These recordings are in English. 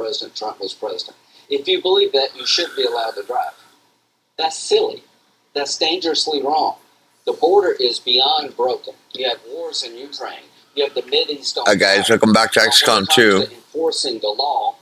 President Trump was president. If you believe that, you should be allowed to drive. That's silly. That's dangerously wrong. The border is beyond broken. You have wars in Ukraine. You have the Mideast on Hi guys, welcome back to Xcom 2. Enforcing the law,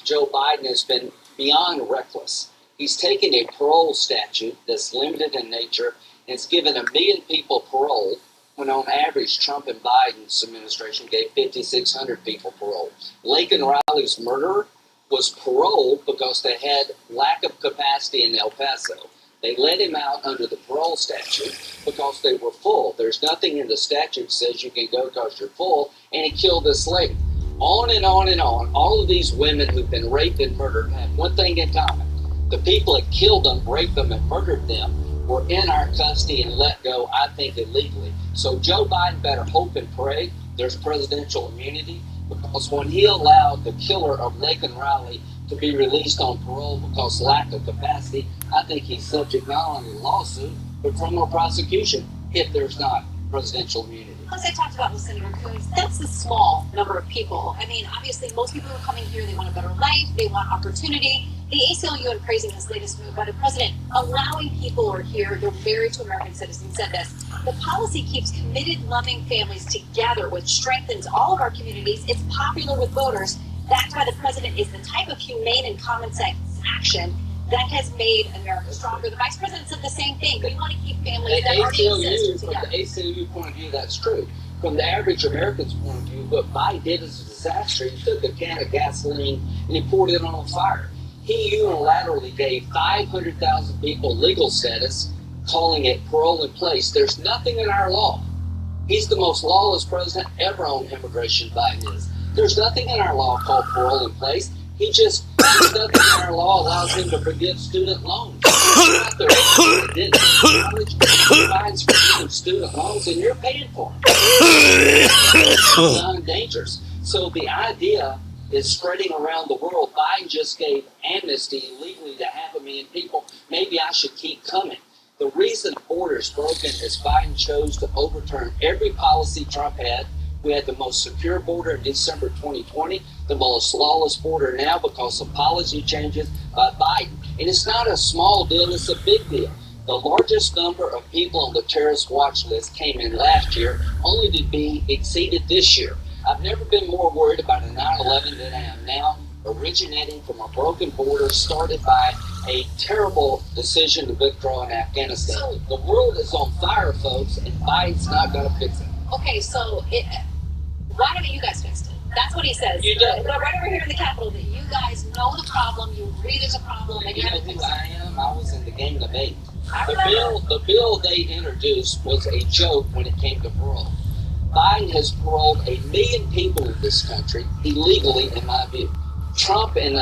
Joe Biden has been beyond reckless. He's taken a parole statute that's limited in nature and it's given 1 million people parole when on average Trump and Biden's administration gave 5,600 people parole. Laken Riley's murderer was paroled because they had lack of capacity in El Paso. They let him out under the parole statute because they were full. There's nothing in the statute that says you can go because you're full, and he killed this lady. On and on and on. All of these women who've been raped and murdered have one thing in common. The people that killed them, raped them, and murdered them were in our custody and let go, I think, illegally. So Joe Biden better hope and pray there's presidential immunity, because when he allowed the killer of Laken Riley to be released on parole because lack of capacity, I think he's subject not only to lawsuit, but criminal prosecution if there's not presidential immunity. As I talked about with Senator Coons, that's a small number of people. I mean, obviously, most people who are coming here, they want a better life, they want opportunity. The ACLU, in praising this latest move by the president, allowing people who are here, they're married to American citizens, said this: the policy keeps committed, loving families together, which strengthens all of our communities. It's popular with voters. That's why the president is the type of humane and common sense action that has made America stronger. The vice president said the same thing. We want to keep families that already exist together. From the ACLU point of view, that's true. From the average American's point of view, what Biden did is a disaster. He took a can of gasoline and he poured it on fire. He unilaterally gave 500,000 people legal status, calling it parole in place. There's nothing in our law. He's the most lawless president ever on immigration, Biden is. There's nothing in our law called parole in place. There's nothing in our law allows him to forgive student loans. Biden's forgiving student loans, and you're paying for them. It's dangerous. So the idea is spreading around the world. Biden just gave amnesty legally to 500,000 people. Maybe I should keep coming. The reason the border is broken is Biden chose to overturn every policy Trump had. We had the most secure border in December 2020, the most lawless border now because of policy changes by Biden. And it's not a small deal, it's a big deal. The largest number of people on the terrorist watch list came in last year, only to be exceeded this year. I've never been more worried about a 9/11 than I am now, originating from a broken border started by a terrible decision to withdraw in Afghanistan. So, the world is on fire, folks, and Biden's not going to fix it. Okay, so why don't you guys fix it? That's what he says. You do. Right over here in the Capitol, that you guys know the problem, you agree there's a problem, and you you know haven't who fixed I it. am? I was in the game debate. The bill they introduced was a joke when it came to parole. Biden has paroled 1 million people in this country illegally, in my view. Trump and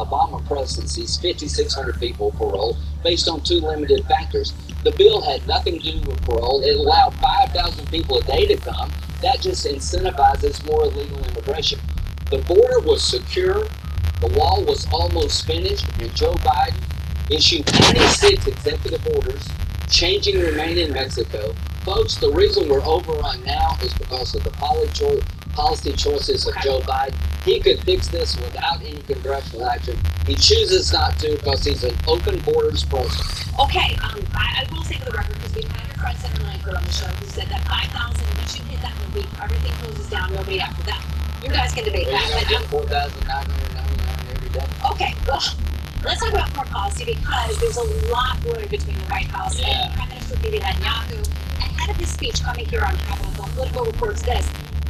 Obama presidency's 5,600 people parole based on 2 limited factors. The bill had nothing to do with parole. It allowed 5,000 people a day to come. That just incentivizes more illegal immigration. The border was secure. The wall was almost finished, and Joe Biden issued 96 executive orders changing remain in Mexico. Folks, the reason we're overrun now is because of the policy choices of Joe Biden. He could fix this without any congressional action. He chooses not to because he's an open borders president. Okay, I will say for the record, because we've had your friend Senator Langford on the show who said that 5,000, once you hit that in a week, everything closes down, nobody after that. You guys can debate that. But 4,999 every day. Okay, well, let's talk about foreign policy, because there's a lot brewing between the White House and Prime Minister Bibi Netanyahu. Ahead of his speech coming here on Capitol Hill, Politico reports this.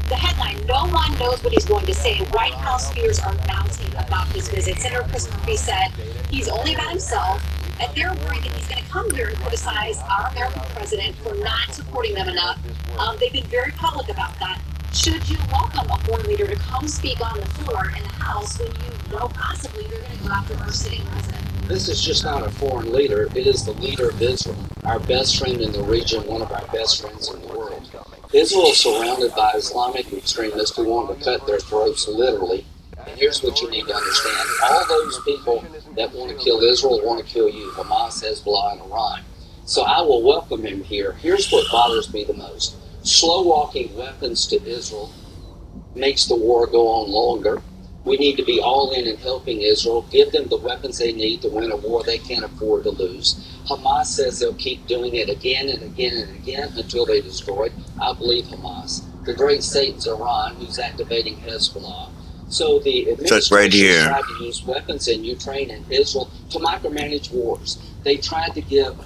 The headline, no one knows what he's going to say. White House fears are mounting about his visit. Senator Chris Murphy said he's only about himself, and they're worried that he's going to come here and criticize our American president for not supporting them enough. They've been very public about that. Should you welcome a foreign leader to come speak on the floor in the House when you know possibly they're going to go after our sitting president? This is just not a foreign leader. It is the leader of Israel, our best friend in the region, one of our best friends in the world. Israel is surrounded by Islamic extremists who want to cut their throats literally. And here's what you need to understand. All those people that want to kill Israel want to kill you, Hamas, Hezbollah, and Iran. So I will welcome him here. Here's what bothers me the most. Slow-walking weapons to Israel makes the war go on longer. We need to be all in helping Israel, give them the weapons they need to win a war they can't afford to lose. Hamas says they'll keep doing it again and again and again until they destroy it. I believe Hamas. The great Satan's Iran, who's activating Hezbollah. So the administration tried to use weapons in Ukraine and Israel to micromanage wars. They tried to give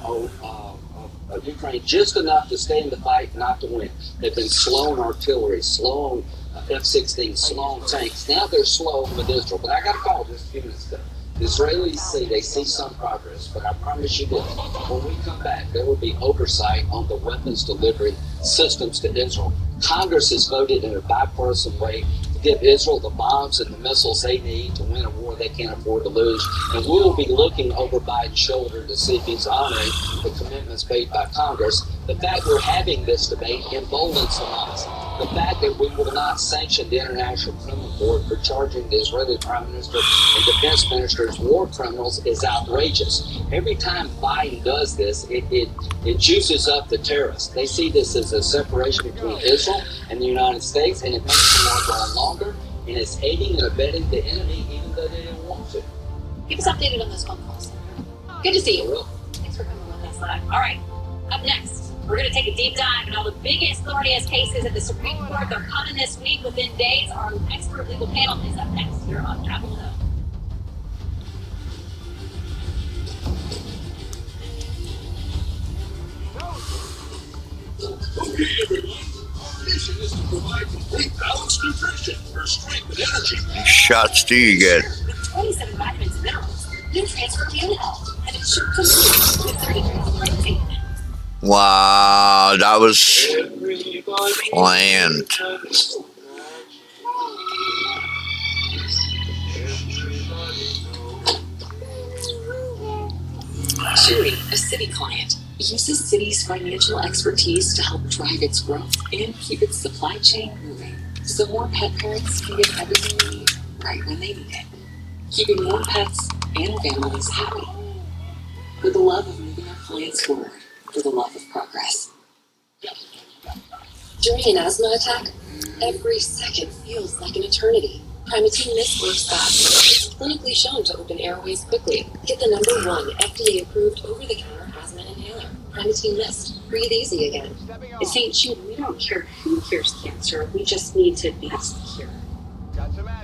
Ukraine just enough to stay in the fight, not to win. They've been slow on artillery, slow on F-16, slow on tanks. Now they're slow with Israel. But I got a call just a few minutes ago. The Israelis see some progress, but I promise you this, when we come back, there will be oversight on the weapons delivery systems to Israel. Congress has voted in a bipartisan way to give Israel the bombs and the missiles they need to win a war they can't afford to lose. And we will be looking over Biden's shoulder to see if he's honoring the commitments made by Congress. The fact we're having this debate emboldens Hamas. The fact that we will not sanction the International Criminal Court for charging the Israeli Prime Minister and Defense Minister as war criminals is outrageous. Every time Biden does this, it juices up the terrorists. They see this as a separation between Israel and the United States, and it makes the war go on longer, and it's aiding and abetting the enemy even though they didn't want to. Keep us updated on those phone calls. Good to see you. Thanks for coming with us live. All right, up next, we're going to take a deep dive into all the biggest, thorniest cases at the Supreme Court. They're coming this week within days. Our expert legal panel is up next here on Capitol Hill. Okay, everyone. Our mission is to provide complete balanced nutrition for strength and energy. What shots do you get? With 27 vitamins and minerals, nutrients for immune health, and it should complete with 30 grams of protein. Wow, that was planned. Chewy, a Citi client, uses Citi's financial expertise to help drive its growth and keep its supply chain moving, so more pet parents can get everything they need right when they need it, keeping more pets and families happy. With the love of moving our clients forward, for the love of progress. During an asthma attack, every second feels like an eternity. Primatene Mist works fast. It's clinically shown to open airways quickly. Get the #1 FDA-approved over-the-counter asthma inhaler. Primatene Mist. Breathe easy again. At St. Jude, we don't care who cures cancer. We just need to be the cure.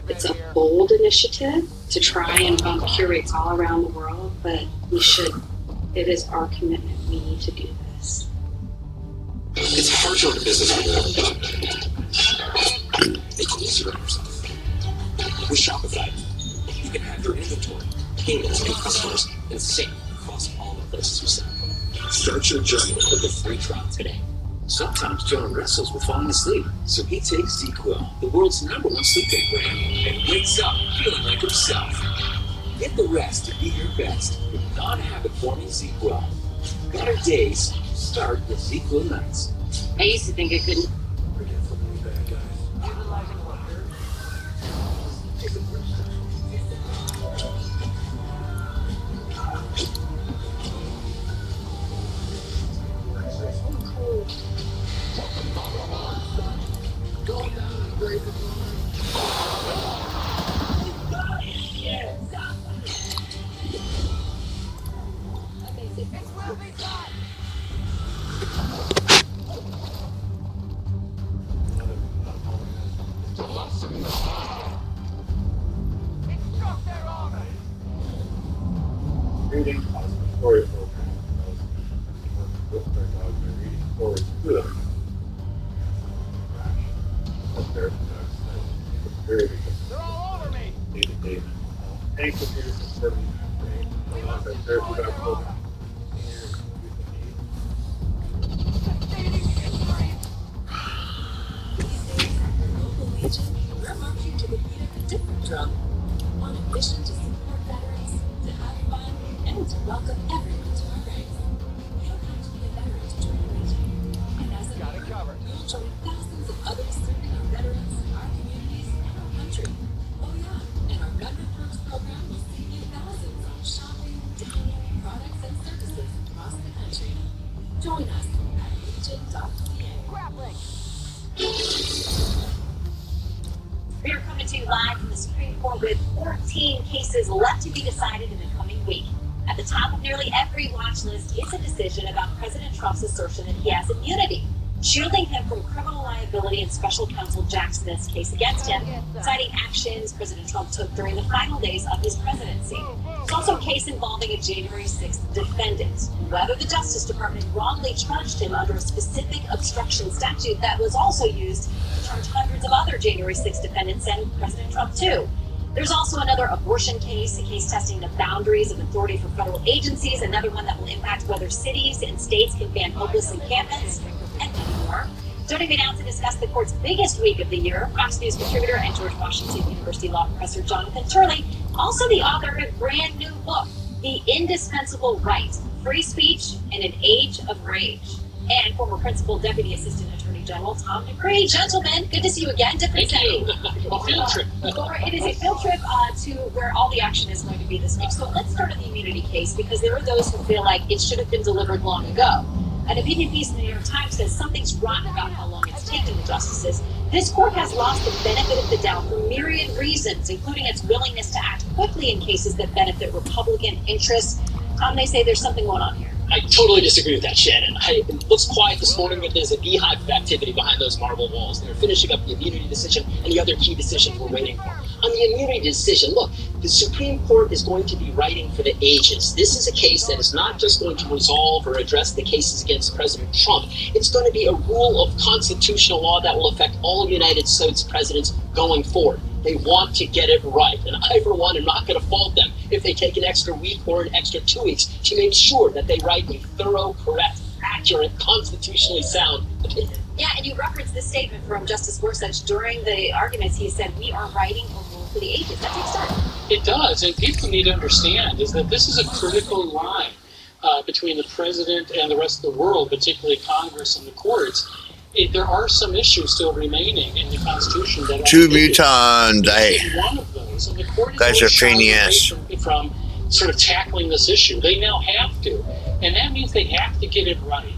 It's a bold initiative to try and bump cure rates all around the world, but we should. It is our commitment. We need to do this. It's hard to run a business when you haven't done it. Make it easier on yourself. With Shopify, you can have your inventory, payments, and customers and sync across all the places you sell. Start your journey with a free trial today. Sometimes John wrestles with falling asleep, so he takes ZQL, the world's #1 sleep aid brand, and wakes up feeling like himself. Get the rest to be your best with non-habit-forming ZQL. Better days start with ZQL nights. I used to think I couldn't. Reading story program. With their dog, they're reading stories to them. Up there, they're all over me. Day-to-day. Thank you for your support. There's what I've told you. We're marching to the beat of a different drum, on a mission to support veterans, to have fun, and to welcome everyone to our ranks. You don't have to be a veteran to join the Legion. And as a member, you'll join thousands of others serving our veterans, our communities, and our country. Oh yeah, and our member perks program will save you thousands on shopping, dining, products, and services across the country. Join us at legion.ca. to you live from the Supreme Court with 14 cases left to be decided in the coming week. At the top of nearly every watch list is a decision about President Trump's assertion that he has immunity, shielding him from criminal liability in special counsel Jack Smith's case against him, citing actions President Trump took during the final days of his presidency. There's also a case involving a January 6th defendant, whether the Justice Department wrongly charged him under a specific obstruction statute that was also used to charge hundreds of other January 6th defendants and President Trump too. There's also another abortion case, a case testing the boundaries of authority for federal agencies, another one that will impact whether cities and states can ban hopeless encampments, and many more. Joining me now to discuss the court's biggest week of the year, Fox News contributor and George Washington University law professor Jonathan Turley, also the author of a brand new book, The Indispensable Right, Free Speech in an Age of Rage, and former Principal Deputy Assistant Attorney General Tom Dupree. Gentlemen, good to see you again. Different setting. A field trip. It is a field trip to where all the action is going to be this week. So let's start with the immunity case, because there are those who feel like it should have been delivered long ago. An opinion piece in the New York Times says something's wrong about how long it's taken the justices. This court has lost the benefit of the doubt for myriad reasons, including its willingness to act quickly in cases that benefit Republican interests. They say there's something going on here. I totally disagree with that, Shannon. It looks quiet this morning, but there's a beehive of activity behind those marble walls. They're finishing up the immunity decision and the other key decisions we're waiting for. On the immunity decision, look, the Supreme Court is going to be writing for the ages. This is a case that is not just going to resolve or address the cases against President Trump. It's going to be a rule of constitutional law that will affect all United States presidents going forward. They want to get it right. And I, for one, am not going to fault them if they take an extra week or an extra 2 weeks to make sure that they write a thorough, correct, accurate, constitutionally sound opinion. Yeah, and you referenced this statement from Justice Gorsuch during the arguments. He said, "We are writing a rule for the ages." That takes time. It does, and people need to understand is that this is a critical line between the president and the rest of the world, particularly Congress and the courts. There are some issues still remaining in the Constitution that Two mutons, This is one of those, and the court is Guys always are shying away genius. from sort of tackling this issue. They now have to, and that means they have to get it right.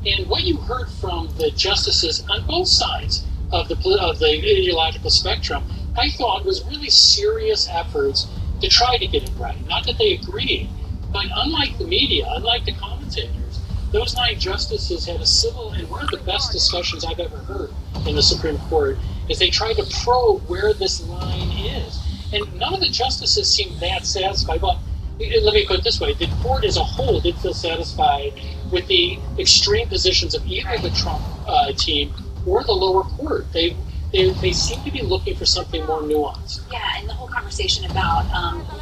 And what you heard from the justices on both sides of the ideological spectrum, I thought was really serious efforts to try to get it right. Not that they agreed, but unlike the media, unlike the commentators, those 9 justices had a civil, and one of the best discussions I've ever heard in the Supreme Court is they tried to probe where this line is. And none of the justices seemed that satisfied. Well, let me put it this way. The court as a whole did feel satisfied with the extreme positions of either the Trump team or the lower court. They seem to be looking for something more nuanced. Yeah, and the whole conversation about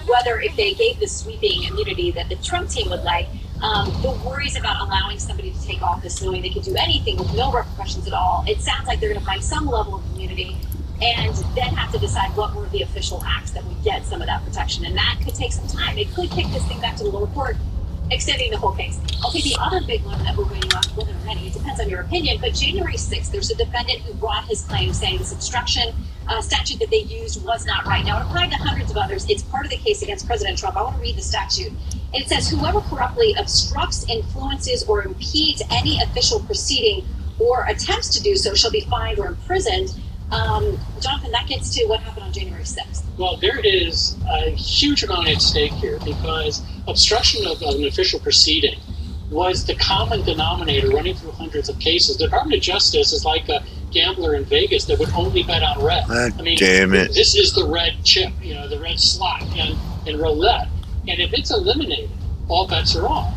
whether if they gave this sweeping immunity that the Trump team would like, the worries about allowing somebody to take office knowing they could do anything with no repercussions at all. It sounds like they're going to find some level of immunity and then have to decide what were the official acts that would get some of that protection. And that could take some time. It could kick this thing back to the lower court, extending the whole case. Okay, the other big one that we're waiting on, well, there are many, it depends on your opinion, but January 6th, there's a defendant who brought his claim saying this obstruction statute that they used was not right. Now, it applied to hundreds of others. It's part of the case against President Trump. I want to read the statute. It says, whoever corruptly obstructs, influences, or impedes any official proceeding or attempts to do so shall be fined or imprisoned. Jonathan, that gets to what happened on January 6th. Well, there is a huge amount at stake here because obstruction of an official proceeding was the common denominator running through hundreds of cases. The Department of Justice is like a gambler in Vegas that would only bet on red. Damn it. This is the red chip, the red slot in roulette. And if it's eliminated, all bets are off.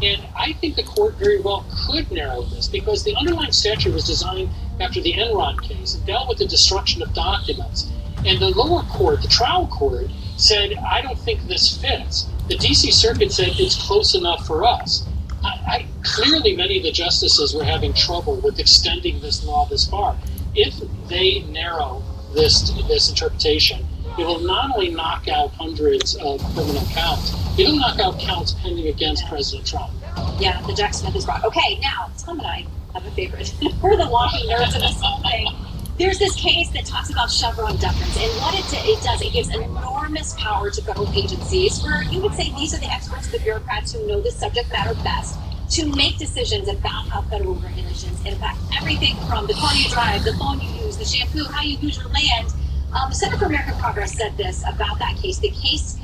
And I think the court very well could narrow this because the underlying statute was designed after the Enron case. It dealt with the destruction of documents. And the lower court, the trial court, said, I don't think this fits. The D.C. Circuit said it's close enough for us. Clearly, many of the justices were having trouble with extending this law this far. If they narrow this interpretation, it will not only knock out hundreds of criminal counts, it'll knock out counts pending against President Trump. Yeah, the Jack Smith is brought. Okay, now, Tom and I have a favorite. We're the walking nerds of this whole thing. There's this case that talks about Chevron deference, and what it does, it gives enormous power to federal agencies where you would say these are the experts, the bureaucrats who know the subject matter best, to make decisions about how federal regulations impact everything from the car you drive, the phone you use, the shampoo, how you use your land, The Center for American Progress said this about that case. The stakes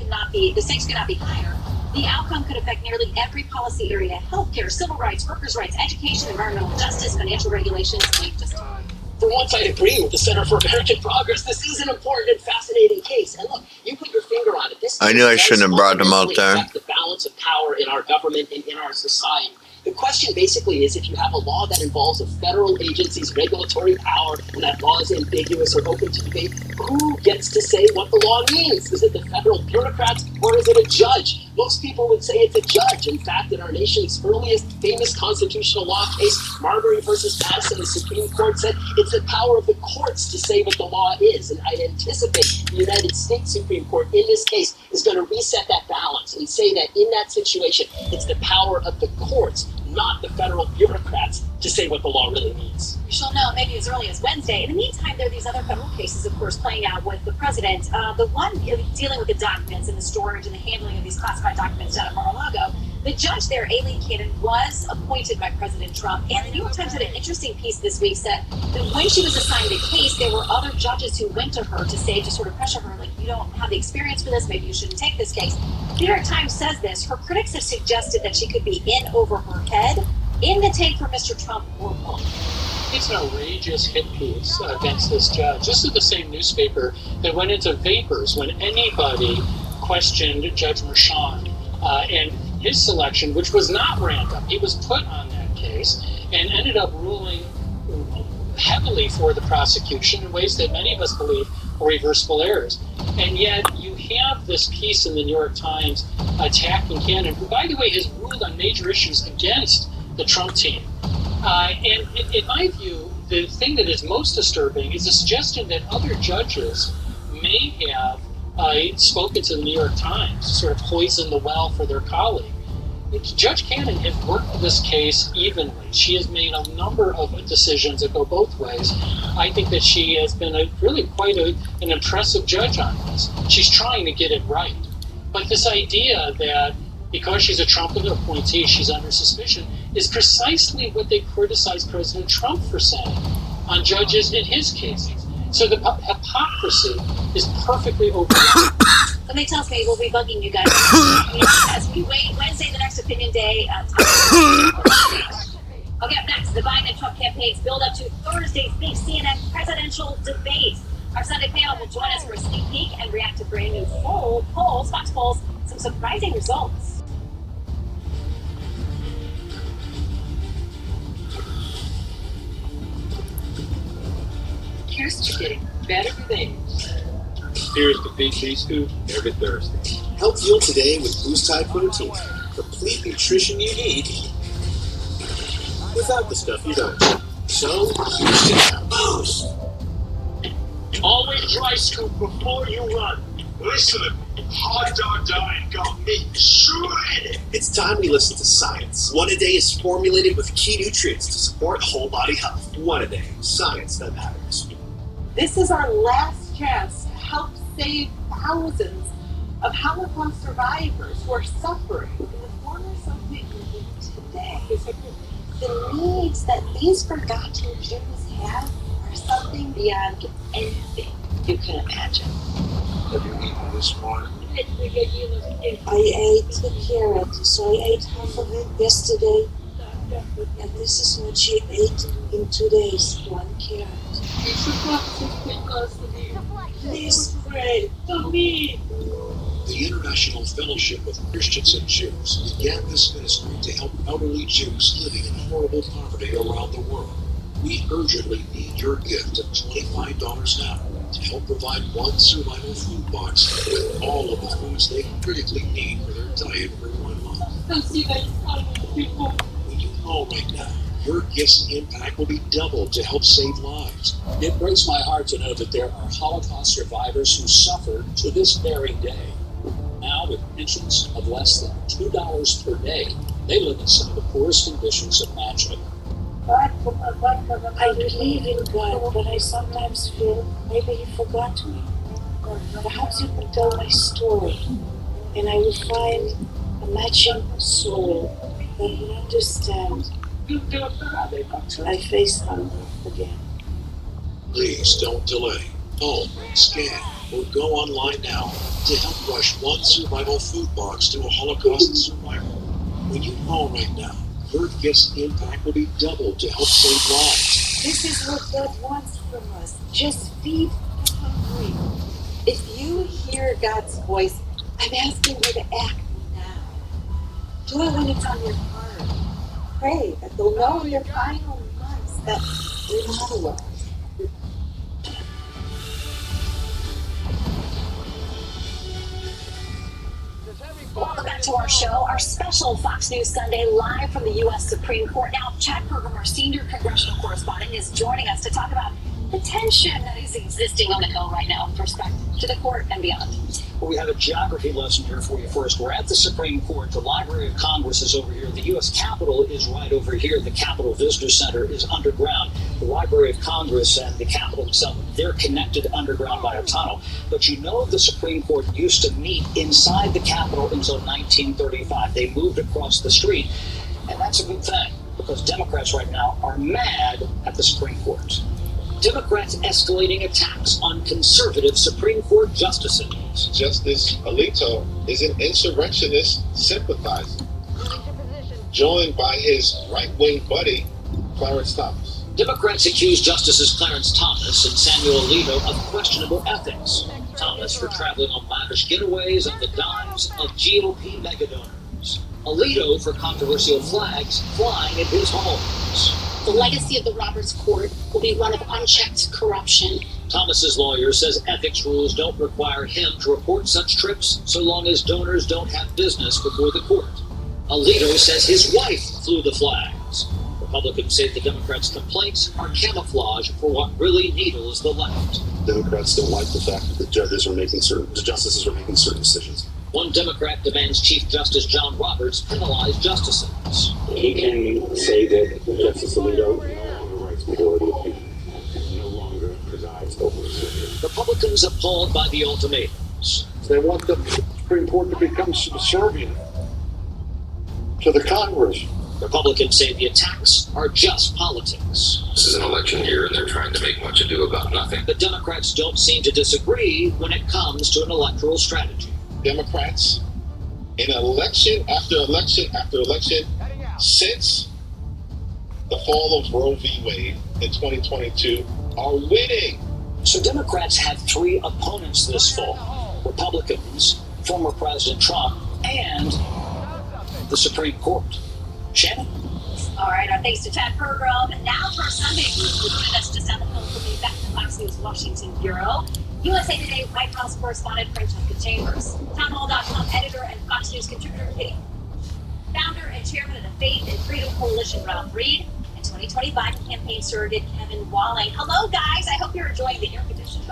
could not be higher. The outcome could affect nearly every policy area: healthcare, civil rights, workers' rights, education, environmental justice, financial regulations. For once, I agree with the Center for American Progress. This is an important and fascinating case. And look, you put your finger on it. This I knew I does shouldn't have brought them out fundamentally there. affect the balance of power in our government and in our society. The question basically is, if you have a law that involves a federal agency's regulatory power and that law is ambiguous or open to debate, who gets to say what the law means? Is it the federal bureaucrats or is it a judge? Most people would say it's a judge. In fact, in our nation's earliest famous constitutional law case, Marbury versus Madison, the Supreme Court said it's the power of the courts to say what the law is. And I anticipate the United States Supreme Court in this case is going to reset that balance and say that in that situation, it's the power of the courts, not the federal bureaucrats, to say what the law really means. We shall know maybe as early as Wednesday. In the meantime, there are these other federal cases, of course, playing out with the president. The one dealing with the documents and the storage and the handling of these classified documents down at Mar-a-Lago. The judge there, Aileen Cannon, was appointed by President Trump. And the New York Times had an interesting piece this week said that when she was assigned a case, there were other judges who went to her to say, to sort of pressure her, like, you don't have the experience for this, maybe you shouldn't take this case. The New York Times says this. Her critics have suggested that she could be in over her head in the take for Mr. Trump or both. It's an outrageous hit piece against this judge. This is the same newspaper that went into vapors when anybody questioned Judge Merchan and his selection, which was not random. He was put on that case and ended up ruling heavily for the prosecution in ways that many of us believe are reversible errors. And yet you have this piece in the New York Times attacking Cannon, who, by the way, has ruled on major issues against the Trump team. And in my view, the thing that is most disturbing is the suggestion that other judges may have spoken to the New York Times to sort of poison the well for their colleague. Judge Cannon has worked this case evenly. She has made a number of decisions that go both ways. I think that she has been really quite an impressive judge on this. She's trying to get it right. But this idea that because she's a Trump appointee, she's under suspicion, is precisely what they criticize President Trump for saying on judges in his cases. So the hypocrisy is perfectly open. Somebody tells me we'll be bugging you guys as we wait Wednesday, the next opinion day. Okay, up next, the Biden and Trump campaigns build up to Thursday's big CNN presidential debate. Our Sunday panel will join us for a sneak peek and react to brand new polls, Fox polls, some surprising results. Here's to getting better things. Here's the BT Scoop every Thursday. Help fuel today with Boost High Protein. Complete nutrition you need without the stuff you don't. So, use it. Boost! Always dry scoop before you run. Listen, hot dog diet got me shredded. It's time we listen to science. One A Day is formulated with key nutrients to support whole body health. One A Day, science that matters. This is our last chance to help save thousands of Holocaust survivors who are suffering in the former Soviet Union today. The needs that these forgotten Jews have are something beyond anything you can imagine. Have you eaten this morning? I ate the carrot, so I ate half of it yesterday. And this is what she ate in 2 days, 1 carrot. Please pray for me. The International Fellowship of Christians and Jews began this ministry to help elderly Jews living in horrible poverty around the world. We urgently need your gift of $25 now to help provide one survival food box with all of the foods they critically need for their diet for 1 month. When you call right now, your gift's impact will be doubled to help save lives. It breaks my heart to know that there are Holocaust survivors who suffer to this very day. Now, with pensions of less than $2 per day, they live in some of the poorest conditions imaginable. I believe in God, but I sometimes feel maybe He forgot me. Perhaps you can tell my story, and I will find a matching soul that will understand. I face hunger again. Please don't delay. Call, scan, or go online now to help rush one survival food box to a Holocaust survivor. When you call right now, your gift's impact will be doubled to help save lives. This is what God wants from us. Just feed the hungry. If you hear God's voice, I'm asking you to act now. Do it when it's on your heart. Pray that they'll know in their final months that you're not alone. Welcome back to our show, our special Fox News Sunday live from the U.S. Supreme Court. Now, Chad Pergram, our senior congressional correspondent, is joining us to talk about the tension that is existing on the Hill right now with respect to the court and beyond. Well, we have a geography lesson here for you first. We're at the Supreme Court. The Library of Congress is over here. The U.S. Capitol is right over here. The Capitol Visitor Center is underground. The Library of Congress and the Capitol itself, they're connected underground by a tunnel. But you know the Supreme Court used to meet inside the Capitol until 1935. They moved across the street, and that's a good thing because Democrats right now are mad at the Supreme Court. Democrats escalating attacks on conservative Supreme Court justices. Justice Alito is an insurrectionist sympathizer, joined by his right-wing buddy, Clarence Thomas. Democrats accuse Justices Clarence Thomas and Samuel Alito of questionable ethics. Thomas for traveling on lavish getaways on the dimes of GOP megadonors. Alito for controversial flags flying at his homes. The legacy of the Roberts Court will be one of unchecked corruption. Thomas's lawyer says ethics rules don't require him to report such trips so long as donors don't have business before the court. Alito says his wife flew the flags. Republicans say the Democrats' complaints are camouflage for what really needles the left. Democrats don't like the fact that the justices are making certain decisions. One Democrat demands Chief Justice John Roberts penalize justices. He can say that Justice Alito no longer writes majority opinion, no longer presides over the circuit. Republicans appalled by the ultimatums. They want the Supreme Court to become subservient to the Congress. Republicans say the attacks are just politics. This is an election year and they're trying to make much ado about nothing. The Democrats don't seem to disagree when it comes to an electoral strategy. Democrats, in election after election after election, since the fall of Roe v. Wade in 2022, are winning. So Democrats have three opponents this fall. Republicans, former President Trump, and the Supreme Court. Shannon? All right, our thanks to Chad Pergram. Now for our Sunday news, we're joining us just down the hill from the back to Fox News Washington Bureau. USA Today White House correspondent Francesca Chambers, Townhall.com editor and Fox News contributor Kitty, founder and chairman of the Faith and Freedom Coalition Ralph Reed, and 2020 Biden campaign surrogate Kevin Walling. Hello, guys. I hope you're enjoying the air conditioning.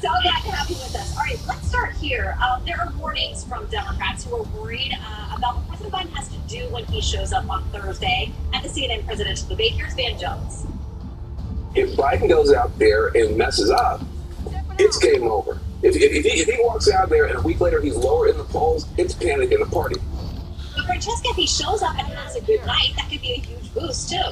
So glad to have you with us. All right, let's start here. There are warnings from Democrats who are worried about what President Biden has to do when he shows up on Thursday at the CNN presidential debate. Here's Van Jones. If Biden goes out there and messes up, it's game over. If he walks out there and a week later he's lower in the polls, it's panic in the party. But Francesca, if he shows up and has a good night, that could be a huge boost too.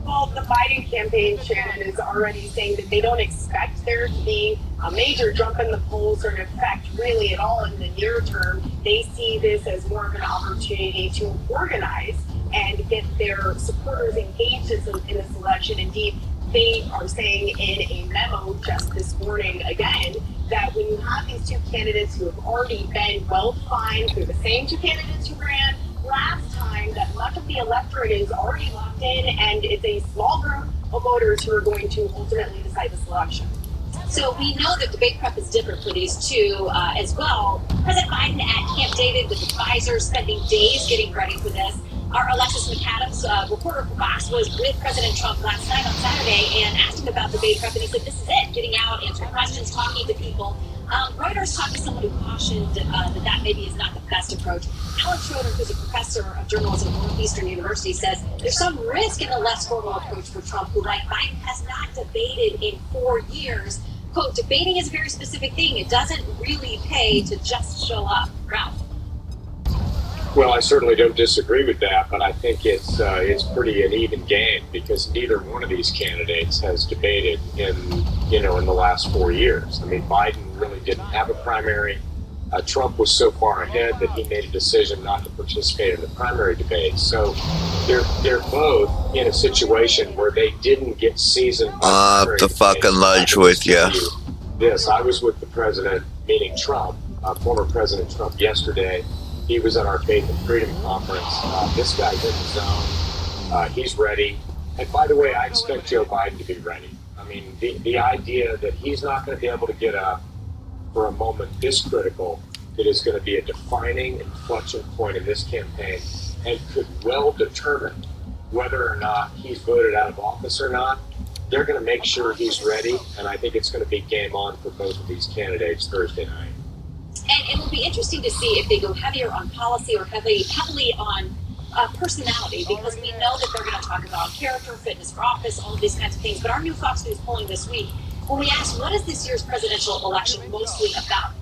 Well, the Biden campaign, Shannon, is already saying that they don't expect there to be a major jump in the polls or an effect really at all in the near term. They see this as more of an opportunity to organize and get their supporters engaged in this election. Indeed, they are saying in a memo just this morning again that when you have these two candidates who have already been well defined, they're the same two candidates who ran last time, that much of the electorate is already locked in, and it's a small group of voters who are going to ultimately decide this election. So we know that debate prep is different for these two as well. President Biden at Camp David with advisors spending days getting ready for this. Our Alexis McAdams, reporter for Fox, was with President Trump last night on Saturday and asked him about debate prep, and he said, this is it, getting out, answering questions, talking to people. Reuters talked to someone who cautioned that maybe is not the best approach. Alex Schroeder, who's a professor of journalism at Northeastern University, says there's some risk in a less formal approach for Trump, who, like Biden, has not debated in 4 years. Quote, debating is a very specific thing. It doesn't really pay to just show up. Ralph. Well, I certainly don't disagree with that, but I think it's pretty an even game because neither one of these candidates has debated in in the last 4 years. I mean, Biden really didn't have a primary. Trump was so far ahead that he made a decision not to participate in the primary debate. So they're both in a situation where they didn't get seasoned. The fucking lunch with you. Yes, I was with the president, meaning Trump, former President Trump, yesterday. He was at our Faith and Freedom Conference. This guy's in the zone. He's ready. And by the way, I expect Joe Biden to be ready. I mean, the idea that he's not going to be able to get up for a moment this critical, that is going to be a defining inflection point in this campaign and could well determine whether or not he's voted out of office or not. They're going to make sure he's ready, and I think it's going to be game on for both of these candidates Thursday night. And it will be interesting to see if they go heavier on policy or heavily on personality, because we know that they're going to talk about character, fitness for office, all of these kinds of things. But our new Fox News polling this week, when we asked what is this year's presidential election mostly about,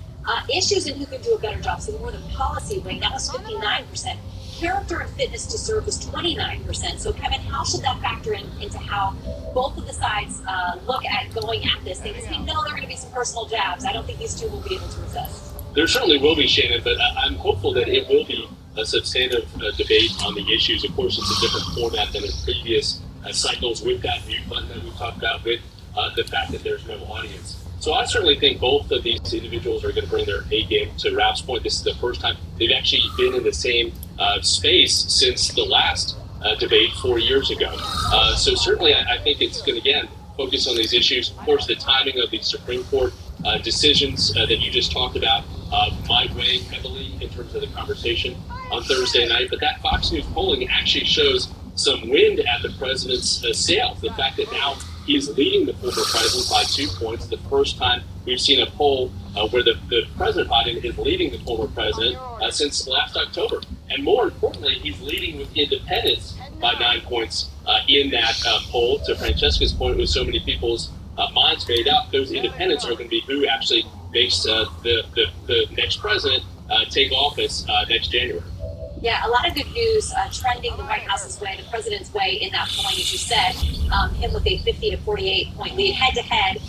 issues and who can do a better job, so more than policy wing, that was 59%. Character and fitness to serve was 29%. So Kevin, how should that factor into how both of the sides look at going at this thing? Because we know there are going to be some personal jabs. I don't think these two will be able to resist. There certainly will be, Shannon, but I'm hopeful that it will be a substantive debate on the issues. Of course, it's a different format than in previous cycles with that mute button that we talked about, with the fact that there's no audience. So I certainly think both of these individuals are going to bring their A game. To Ralph's point, this is the first time they've actually been in the same space since the last debate 4 years ago. So certainly I think it's going to, again, focus on these issues. Of course, the timing of the Supreme Court decisions that you just talked about might weigh heavily in terms of the conversation on Thursday night. But that Fox News polling actually shows some wind at the president's sails. The fact that now he's leading the former president by 2 points. The first time we've seen a poll where the President Biden is leading the former president since last October. And more importantly, he's leading with independents by 9 points in that poll. To Francesca's point, with so many people's minds made up, those independents are going to be who actually makes the next president take office next January. Yeah, a lot of good news trending the White House's way, the president's way in that polling, as you said, him with a 50 to 48 point lead head to head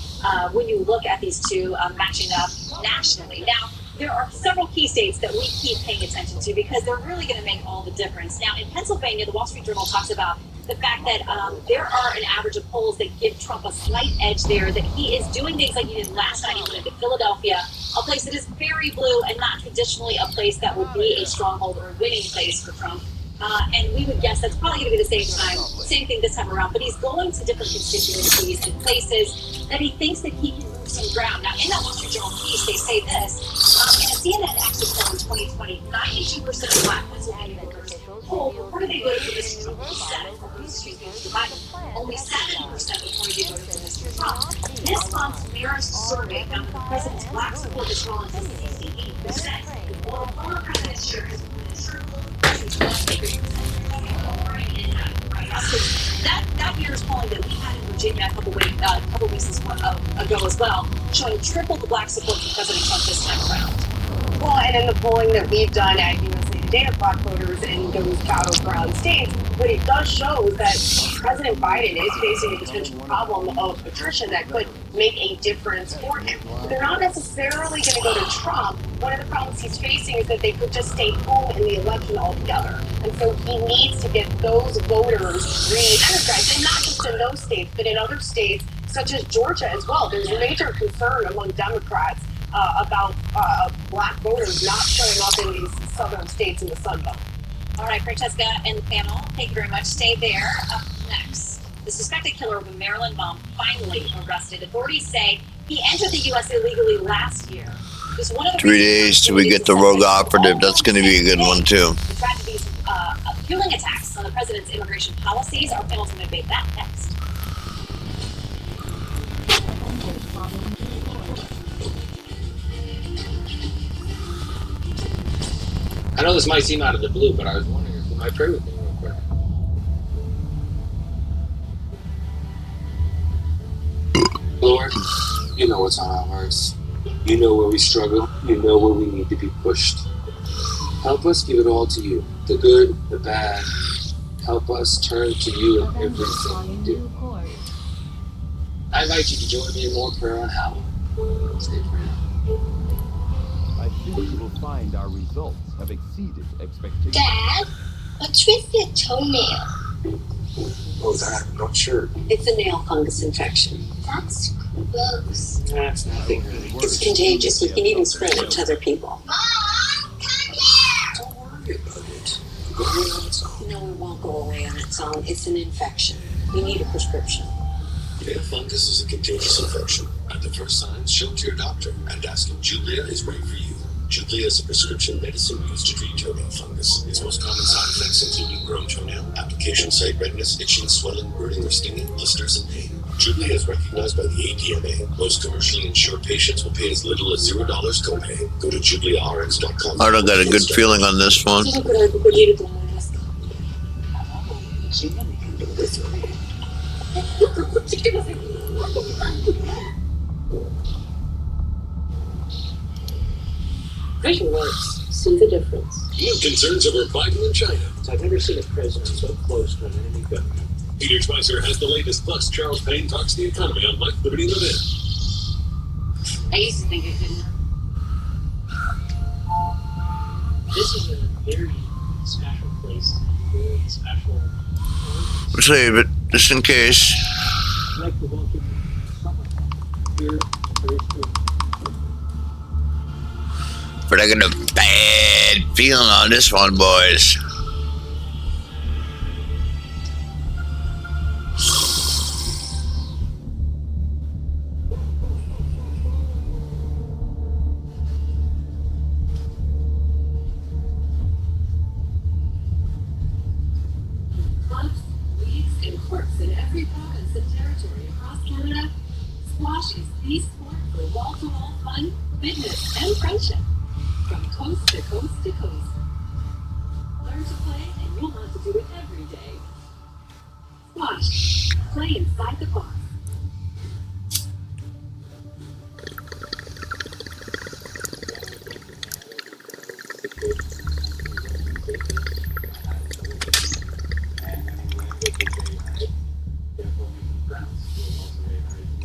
when you look at these two matching up nationally. Now, there are several key states that we keep paying attention to because they're really going to make all the difference. Now, in Pennsylvania, the Wall Street Journal talks about the fact that there are an average of polls that give Trump a slight edge there, that he is doing things like he did last night. He went into Philadelphia, a place that is very blue and not traditionally a place that would be a stronghold or a winning place for Trump. And we would guess that's probably going to be the same thing this time around. But he's going to different constituencies and places that he thinks that he can move some ground. Now, in that Wall Street Journal piece, they say this. In a CNN exit poll in 2020, 92% of Black Pennsylvania voters polled before they voted for Mr. Trump. Only 7% before they voted for Mr. Trump. This month's Chimera survey found that the president's Black support has fallen to 68%. While the former president's share has been that year's polling that we had in Virginia a couple weeks ago as well, showing triple the Black support for President Trump this time around. Well, and in the polling that we've done at USA Today of Black voters in those battleground states, what it does show is that President Biden is facing a potential problem of attrition that could make a difference for him. They're not necessarily going to go to Trump. One of the problems he's facing is that they could just stay home in the election altogether. And so he needs to get those voters re-energized, and not just in those states, but in other states, such as Georgia as well. There's a major concern among Democrats about Black voters not showing up in these southern states in the Sun Belt. All right, Francesca and the panel, thank you very much. Stay there. Up next, the suspected killer of a Maryland mom finally arrested. Authorities say he entered the U.S. illegally last year. 3 days till we get the rogue operative. That's going to be a good one, too. The tragedies fueling attacks on the president's immigration policies. Our panel's going to debate that next. I know this might seem out of the blue, but I was wondering if you might pray with me real quick. Lord, you know what's on our hearts. You know where we struggle. You know where we need to be pushed. Help us give it all to you. The good, the bad. Help us turn to you in everything we do. I invite you to join me in more prayer on Howell. Stay praying. I think you will find our results have exceeded expectations. Dad, what's with your toenail? Oh, that? I'm not sure. It's a nail fungus infection. That's gross. That's nothing really. It's contagious. You can even spread it to other people. Mom, come here. Don't worry about it. Go away on its own. No, it won't go away on its own. It's an infection. You need a prescription. Nail fungus is a contagious infection. At the first signs, show it to your doctor and ask if Jublia is right for you. Jublia is a prescription medicine used to treat toenail fungus. Its most common side effects include grown toenail, application site redness, itching, swelling, burning, or stinging, blisters, and pain. Jublia is recognized by the ADMA. Most commercially insured patients will pay as little as $0 copay. Go to JubliaRx.com. I don't got a good feeling on this one. Vision works. See the difference. New concerns over Biden and China. I've never seen a president so close to an enemy government. Peter Schweizer has the latest. Plus, Charles Payne talks the economy on Life, Liberty, and Levin. I used to think it couldn't. This is a very special place, very special. Save it, just in case. I'd like to welcome someone here very soon. But I got a bad feeling on this one, boys. Clubs, leagues, and courts in every province and territory across Canada, squash is the sport for wall-to-wall fun, fitness, and friendship. From coast to coast to coast. Learn to play and you'll want to do it every day. Squash. Play inside the box.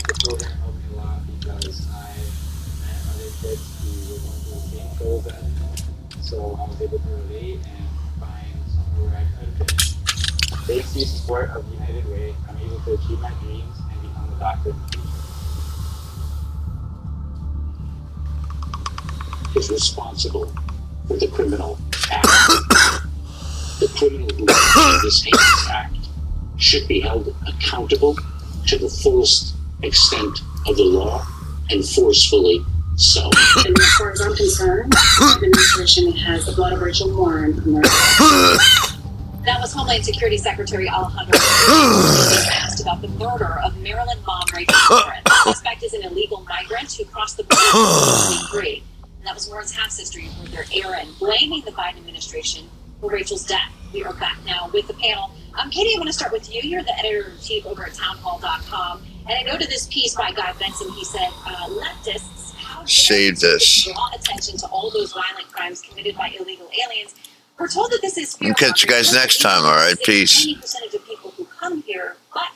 The program helped me a lot because I met other kids who were going through the same goals as me. So I was able to relate and find somewhere where I could fit. Thanks to the support of United Way, I'm able to achieve my dreams and become a doctor in the future. Is responsible for the criminal act. The criminal who committed this heinous act should be held accountable to the fullest extent of the law and forcefully so. And as far as I'm concerned, the administration has the blood of Rachel Warren from their. That was Homeland Security Secretary Alejandro asked about the murder of Maryland mom Rachel Warren. The suspect is an illegal migrant who crossed the border in 2023. And that was Warren's half-sister, you heard there, Erin, blaming the Biden administration for Rachel's death. We are back now with the panel. Katie, I want to start with you. You're the editor-in-chief over at townhall.com. And I noted this piece by Guy Benson. He said, leftists, how Save this. draw attention to all those violent crimes committed by illegal aliens. We're told that this is And catch you guys next time. All right, peace. Any percentage of people who come here, but